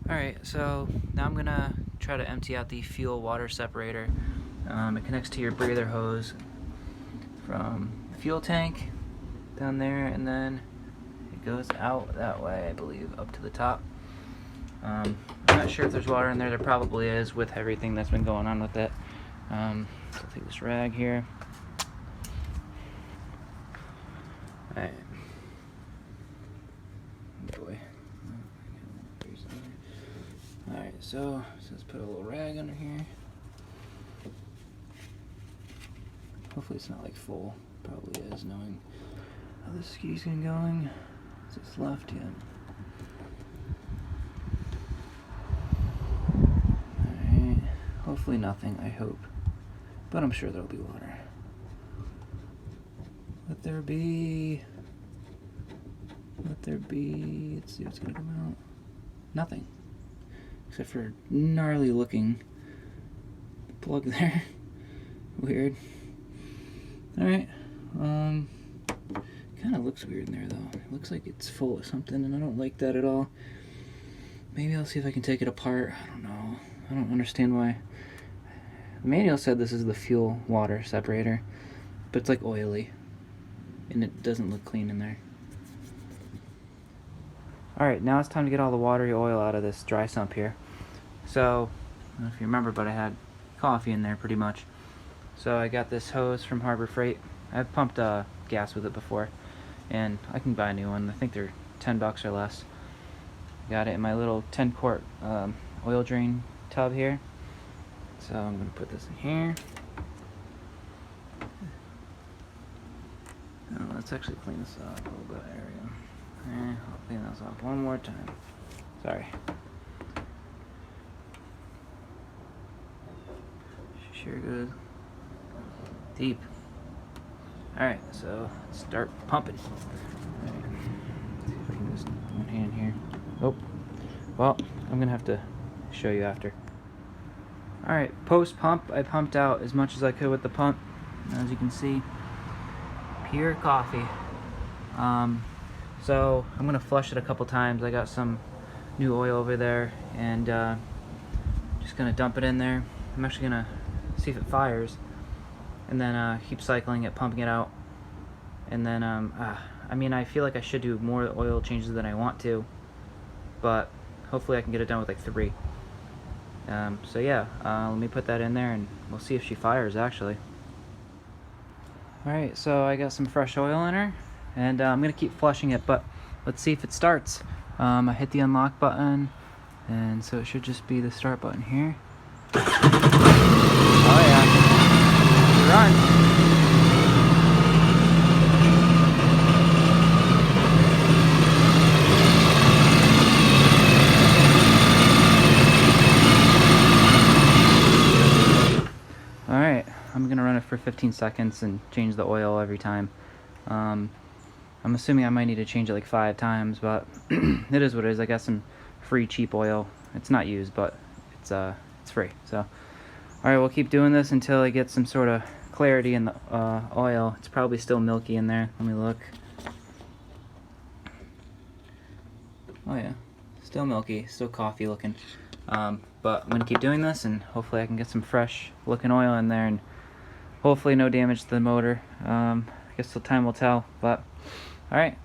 Alright, so now I'm gonna try to empty out the fuel water separator. It connects to your breather hose from the fuel tank down there, and then it goes out that way, I believe, up to the top. I'm not sure if there's water in there. There probably is with everything that's been going on with it. So I'll take this rag here. Alright. That way. Alright, so let's put a little rag under here. Hopefully it's not like full. Probably is, knowing how the ski's been going. Is this left yet? Alright. Hopefully nothing, I hope. But I'm sure there'll be water. Let there be. Let there be. Let's see what's gonna come out. Nothing. Except for gnarly looking plug there. Weird. Alright. Kinda looks weird in there though. It looks like it's full of something and I don't like that at all. Maybe I'll see if I can take it apart. I don't know. I don't understand why. The manual said this is the fuel water separator, but it's like oily and it doesn't look clean in there. Alright, now it's time to get all the watery oil out of this dry sump here. So, I don't know if you remember, but I had coffee in there pretty much. So I got this hose from Harbor Freight. I've pumped gas with it before, and I can buy a new one. I think they're $10 or less. Got it in my little 10-quart oil drain tub here. So I'm going to put this in here. Oh, let's actually clean this up a little bit area. I'll clean this up one more time. Sorry. Sure goes deep. Alright, so let's start pumping. Alright. See if I can just one hand here. Oh. Well, I'm gonna have to show you after. Alright, post pump, I pumped out as much as I could with the pump. As you can see, pure coffee. So I'm gonna flush it a couple times. I got some new oil over there, and just gonna dump it in there. I'm actually gonna see if it fires, and then keep cycling it, pumping it out. And then I mean, I feel like I should do more oil changes than I want to, but hopefully I can get it done with like 3. So yeah, let me put that in there and we'll see if she fires actually. Alright, so I got some fresh oil in her, and I'm gonna keep flushing it, but let's see if it starts. I hit the unlock button, and so it should just be the start button here. Oh yeah, run. Alright, I'm gonna run it for 15 seconds and change the oil every time. I'm assuming I might need to change it like 5 times, but it is what it is. I got some free cheap oil. It's not used, but it's free. So, alright, we'll keep doing this until I get some sort of clarity in the oil. It's probably still milky in there. Let me look. Oh yeah, still milky, still coffee looking. But I'm gonna keep doing this, and hopefully I can get some fresh looking oil in there, and hopefully no damage to the motor. I guess the time will tell, but alright.